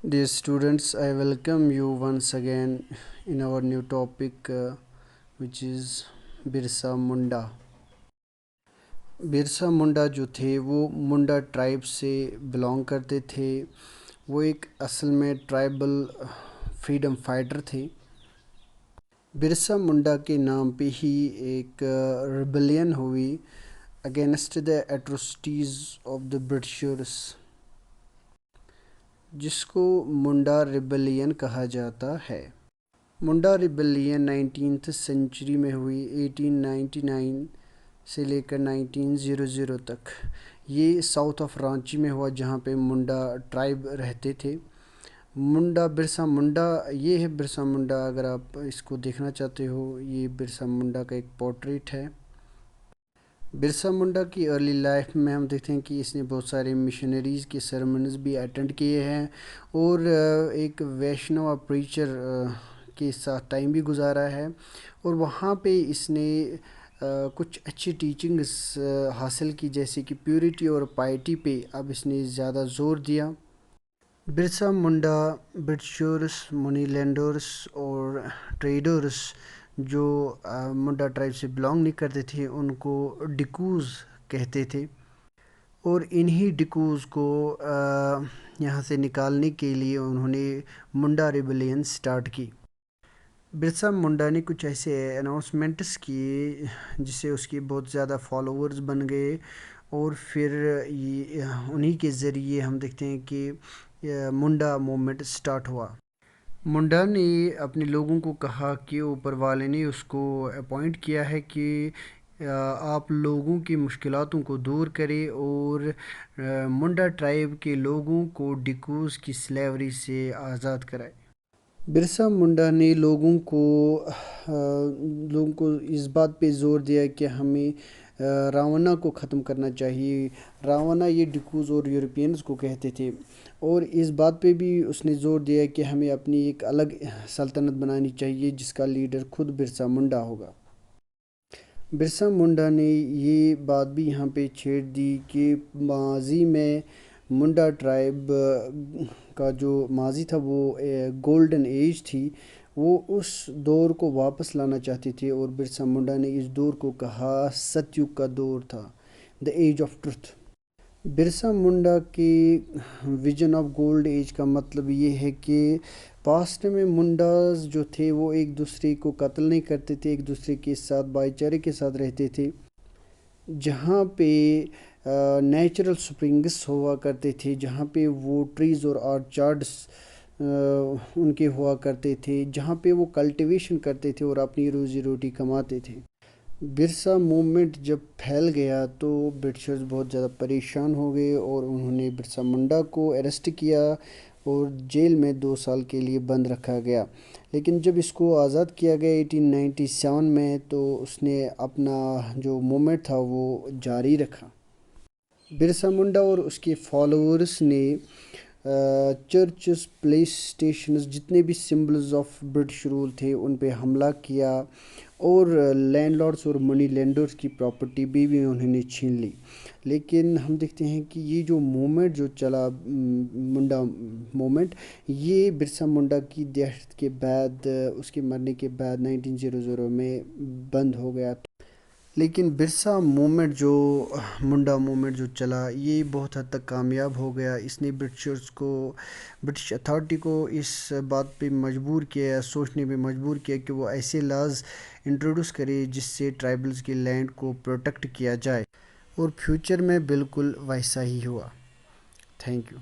Dear students, I welcome you once again in our new topic, which is Birsa Munda. Birsa Munda जो थे वो मुंडा tribe से belong करते थे। वो एक असल में ट्राइबल फ्रीडम फाइटर थे। बिरसा मुंडा के नाम पे ही एक रिबेलियन हुई against the atrocities of the Britishers, जिसको मुंडा रिबेलियन कहा जाता है। मुंडा रिबेलियन 19th सेंचुरी में हुई 1899 से लेकर 1900 तक। ये साउथ ऑफ रांची में हुआ, जहाँ पे मुंडा ट्राइब रहते थे। मुंडा बिरसा मुंडा, ये है बिरसा मुंडा। अगर आप इसको देखना चाहते हो, ये बिरसा मुंडा का एक पोर्ट्रेट है। बिरसा मुंडा की अर्ली लाइफ में हम देखते हैं कि इसने बहुत सारे मिशनरीज़ के सेरेमनीज़ भी अटेंड किए हैं और एक वैष्णव प्रीचर के साथ टाइम भी गुजारा है, और वहाँ पे इसने कुछ अच्छी टीचिंग्स हासिल की, जैसे कि प्योरिटी और पाइटी पे अब इसने ज़्यादा ज़ोर दिया। Birsa Munda Britishers, money landers और ट्रेडर्स जो मुंडा ट्राइब से बिलोंग नहीं करते थे, उनको डिकूज़ कहते थे, और इन्हीं डिकूज़ को यहाँ से निकालने के लिए उन्होंने मुंडा रिबेलियन स्टार्ट की। बिरसा मुंडा ने कुछ ऐसे अनाउंसमेंट्स किए जिससे उसके बहुत ज़्यादा फॉलोअर्स बन गए, और फिर ये उन्हीं के ज़रिए हम देखते हैं कि मुंडा मूवमेंट स्टार्ट हुआ। मुंडा ने अपने लोगों को कहा कि ऊपर वाले ने उसको अपॉइंट किया है कि आप लोगों की मुश्किलातों को दूर करें और मुंडा ट्राइब के लोगों को डिकूज़ की स्लेवरी से आज़ाद कराए। बिरसा मुंडा ने लोगों को इस बात पे ज़ोर दिया कि हमें रावणा को ख़त्म करना चाहिए। रावणा ये डिकूज़ और यूरोपियंस को कहते थे, और इस बात पे भी उसने ज़ोर दिया कि हमें अपनी एक अलग सल्तनत बनानी चाहिए जिसका लीडर खुद बिरसा मुंडा होगा। बिरसा मुंडा ने ये बात भी यहाँ पे छेड़ दी कि माजी में मुंडा ट्राइब का जो माजी था वो गोल्डन एज थी, वो उस दौर को वापस लाना चाहते थे, और बिरसा मुंडा ने इस दौर को कहा सतयुग का दौर था, the age of truth. Birsa Munda की विजन ऑफ गोल्ड एज का मतलब ये है कि पास्ट में मुंडास जो थे वो एक दूसरे को कत्ल नहीं करते थे, एक दूसरे के साथ भाईचारे के साथ रहते थे। जहाँ पे नेचुरल स्प्रिंग्स हुआ करते थे, जहाँ पे वो ट्रीज़ और ऑर्चार्ड्स उनके हुआ करते थे, जहाँ पे वो कल्टीवेशन करते थे और अपनी रोज़ी रोटी कमाते थे। बिरसा मूवमेंट जब फैल गया तो ब्रिटिशर्स बहुत ज़्यादा परेशान हो गए, और उन्होंने बिरसा मुंडा को अरेस्ट किया और जेल में 2 साल के लिए बंद रखा गया। लेकिन जब इसको आज़ाद किया गया 1897 में, तो उसने अपना जो मूवमेंट था वो जारी रखा। बिरसा मुंडा और उसके फॉलोअर्स ने चर्चेस, पुलिस स्टेशंस, जितने भी सिंबल्स ऑफ ब्रिटिश रूल थे उन पे हमला किया, और लैंडलॉर्ड्स और मनी लैंडर्स की प्रॉपर्टी भी उन्होंने छीन ली। लेकिन हम देखते हैं कि ये जो मूवमेंट जो चला, मुंडा मूवमेंट, ये बिरसा मुंडा की डेथ के बाद, उसके मरने के बाद 1900 में बंद हो गया। लेकिन बिरसा मूवमेंट जो मुंडा मूवमेंट जो चला, ये बहुत हद तक कामयाब हो गया। इसने ब्रिटिश अथॉरिटी को इस बात पे मजबूर किया, सोचने पे मजबूर किया कि वो ऐसे लाज इंट्रोड्यूस करे जिससे ट्राइबल्स के लैंड को प्रोटेक्ट किया जाए, और फ्यूचर में बिल्कुल वैसा ही हुआ। Thank you.